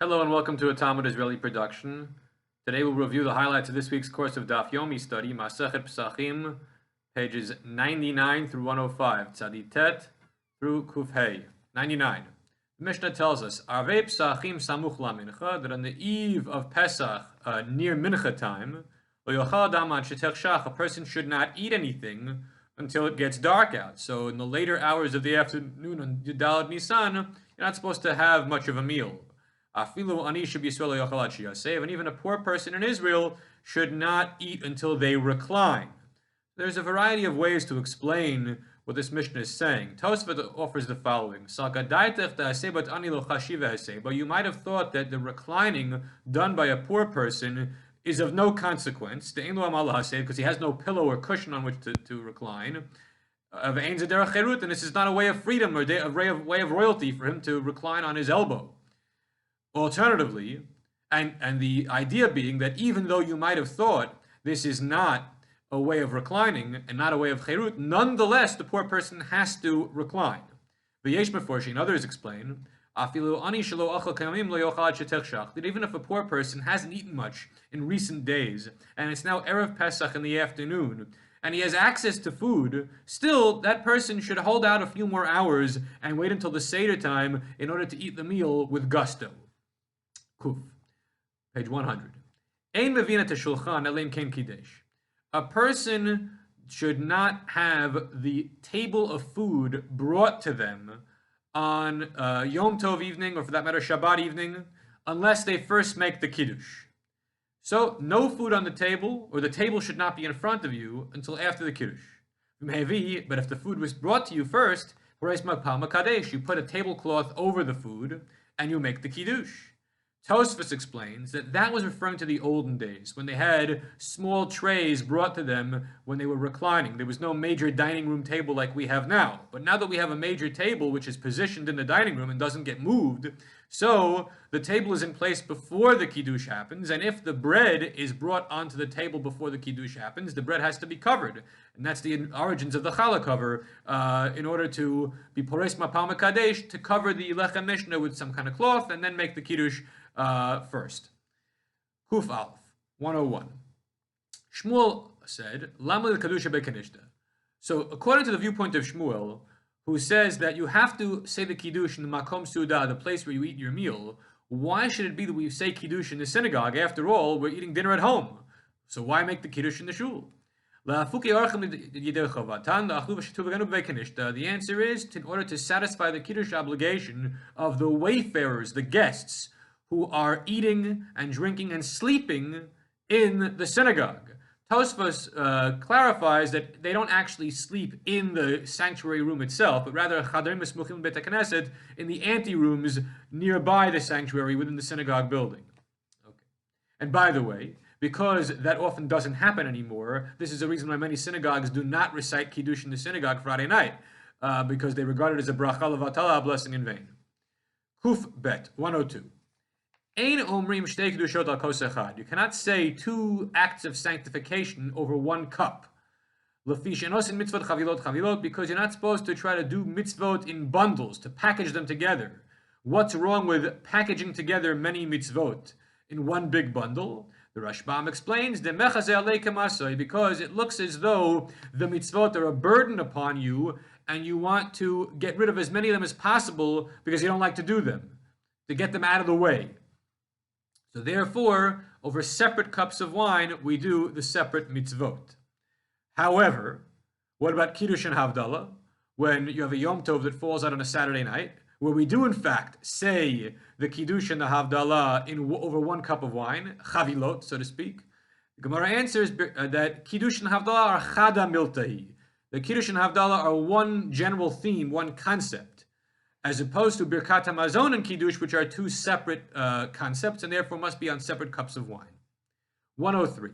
Hello and welcome to a Talmud Israeli production. Today we'll review the highlights of this week's course of Daf Yomi study, Masechet Pesachim, pages 99 through 105, Tzaditet through Kufhei. 99. The Mishnah tells us, Arvei Pesachim samuch la mincha, that on the eve of Pesach, near mincha time, a person should not eat anything until it gets dark out. So in the later hours of the afternoon on Yudalad Nisan, you're not supposed to have much of a meal. And even a poor person in Israel should not eat until they recline. There's a variety of ways to explain what this Mishnah is saying. Tosfot offers the following. But you might have thought that the reclining done by a poor person is of no consequence, because he has no pillow or cushion on which to recline. And this is not a way of freedom or a way of royalty for him to recline on his elbow. Alternatively, and the idea being that even though you might have thought this is not a way of reclining and not a way of cherut, nonetheless the poor person has to recline. V'yesh meforshim, others explain, that even if a poor person hasn't eaten much in recent days, and it's now Erev Pesach in the afternoon, and he has access to food, still that person should hold out a few more hours and wait until the Seder time in order to eat the meal with gusto. Kuf, page 100. Ein mevina teshulchan elim ken kidesh. A person should not have the table of food brought to them on Yom Tov evening, or for that matter Shabbat evening, unless they first make the Kiddush. So, no food on the table, or the table should not be in front of you until after the Kiddush. But if the food was brought to you first, you put a tablecloth over the food, and you make the Kiddush. Tosfos explains that was referring to the olden days, when they had small trays brought to them when they were reclining. There was no major dining room table like we have now. But now that we have a major table which is positioned in the dining room and doesn't get moved, so the table is in place before the Kiddush happens, and if the bread is brought onto the table before the Kiddush happens, the bread has to be covered. And that's the origins of the challah cover, in order to be pores mapal mekadesh, to cover the lechem mishnah with some kind of cloth, and then make the Kiddush first. Kuf Aleph, 101. Shmuel said, Lama l'kedusha bekanishta. So according to the viewpoint of Shmuel, who says that you have to say the Kiddush in the Makom Suda, the place where you eat your meal, why should it be that we say Kiddush in the synagogue? After all, we're eating dinner at home. So why make the Kiddush in the shul? The answer is, in order to satisfy the Kiddush obligation of the wayfarers, the guests, who are eating and drinking and sleeping in the synagogue. Tosfos clarifies that they don't actually sleep in the sanctuary room itself, but rather in the anterooms nearby the sanctuary within the synagogue building. Okay. And by the way, because that often doesn't happen anymore, this is the reason why many synagogues do not recite Kiddush in the synagogue Friday night, because they regard it as a bracha levatala, a blessing in vain. Kuf Bet, 102. You cannot say two acts of sanctification over one cup. Because you're not supposed to try to do mitzvot in bundles, to package them together. What's wrong with packaging together many mitzvot in one big bundle? The Rashbam explains, because it looks as though the mitzvot are a burden upon you, and you want to get rid of as many of them as possible because you don't like to do them, to get them out of the way. So therefore, over separate cups of wine, we do the separate mitzvot. However, what about Kiddush and Havdalah, when you have a Yom Tov that falls out on a Saturday night, where we do in fact say the Kiddush and the Havdalah over one cup of wine, chavilot, so to speak? The Gemara answers that Kiddush and Havdalah are chada miltahi. The Kiddush and Havdalah are one general theme, one concept, as opposed to Birkat HaMazon and Kiddush, which are two separate concepts, and therefore must be on separate cups of wine. 103.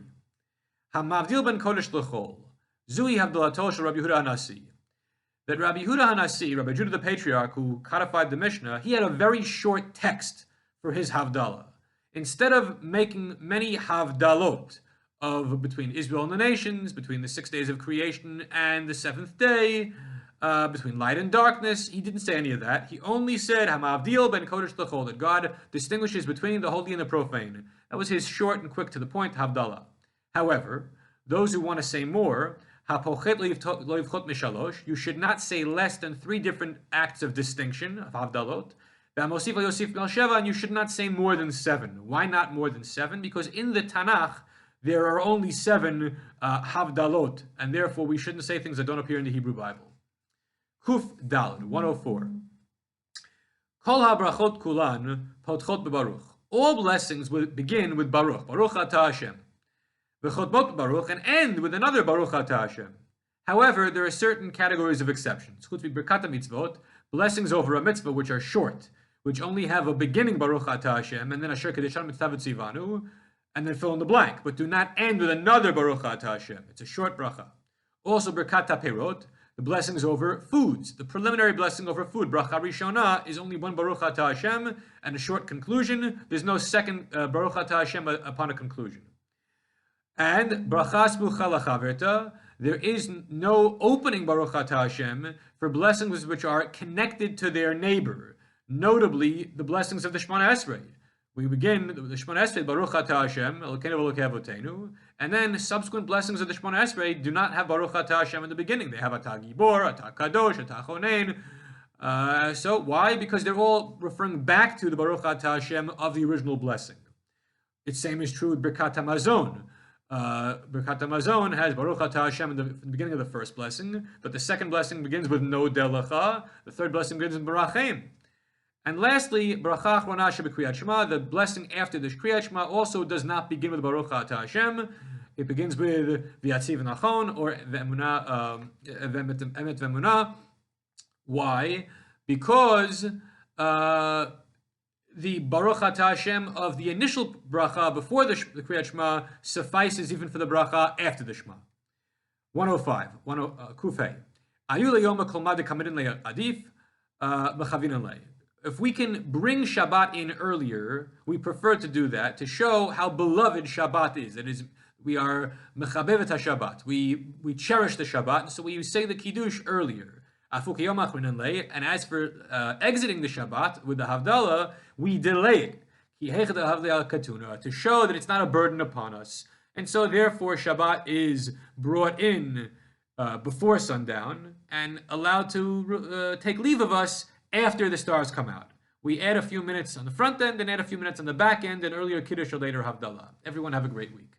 Hamavdil ben Kodesh l'chol. Zui Havdalato shel Rabbi Yehuda HaNasi. That Rabbi Yehuda HaNasi, Rabbi Judah the Patriarch, who codified the Mishnah, he had a very short text for his Havdalah. Instead of making many Havdalot between Israel and the nations, between the 6 days of creation and the seventh day, between light and darkness. He didn't say any of that. He only said Hamavdil ben Kodesh L'chol, that God distinguishes between the holy and the profane. That was his short and quick to the point Havdalah. However, those who want to say more, Hapochet lo yivchot mishalosh, you should not say less than 3 different acts of distinction of Havdalot. V'amosif lo yosif b'al sheva, and you should not say more than 7. Why not more than 7? Because in the Tanakh there are only 7 Havdalot, and therefore we shouldn't say things that don't appear in the Hebrew Bible. Kuf Daled 104. Kol habrachot kulan potchot bebaruch. All blessings will begin with Baruch. Baruch atah Hashem. V'chotbot Baruch, and end with another Baruch atah Hashem. However, there are certain categories of exceptions. Chutz b'birkat mitzvot, blessings over a mitzvah which are short, which only have a beginning Baruch atah Hashem, and then Asher Kedeshanu mitzvah tzivanu, and then fill in the blank, but do not end with another Baruch atah Hashem. It's a short bracha. Also, birkat perot, the blessings over foods, the preliminary blessing over food, bracha rishona, is only one Baruch atah Hashem, and a short conclusion. There's no second Baruch atah Hashem upon a conclusion. And brachas bucha lachaverta, there is no opening Baruch atah Hashem for blessings which are connected to their neighbor, notably the blessings of the Shemona Esrei. We begin the Shemona Esrei, Baruch atah Hashem, Elokeinu v'Elokei avotenu, and then subsequent blessings of the Shemona Esrei do not have Baruch atah Hashem in the beginning. They have atah gibor, atah kadosh, atah chonein. So why? Because they're all referring back to the Baruch atah Hashem of the original blessing. The same is true with Birkat HaMazon. Birkat HaMazon has Baruch atah Hashem in the beginning of the first blessing, but the second blessing begins with No Delacha, the third blessing begins with Barachem. And lastly, Bracha Achrona shebekriyat Shema, the blessing after the Kriyat Shema also does not begin with Baruch atah Hashem. It begins with V'yatziv Nachon or V'emunah, Emet V'emunah. Why? Because the Baruch atah Hashem of the initial bracha before the Kriyat Shema suffices even for the bracha after the Shema. 105, Kufei. Ayu leyoma kol mad kamidin le'adif mechavinan lei. If we can bring Shabbat in earlier, we prefer to do that to show how beloved Shabbat is. That is, we are mechabevet HaShabbat. We cherish the Shabbat, so we say the Kiddush earlier. And as for exiting the Shabbat with the Havdalah, we delay it to show that it's not a burden upon us. And so therefore Shabbat is brought in before sundown and allowed to take leave of us after the stars come out. We add a few minutes on the front end and add a few minutes on the back end, and earlier Kiddush or later Havdalah. Everyone have a great week.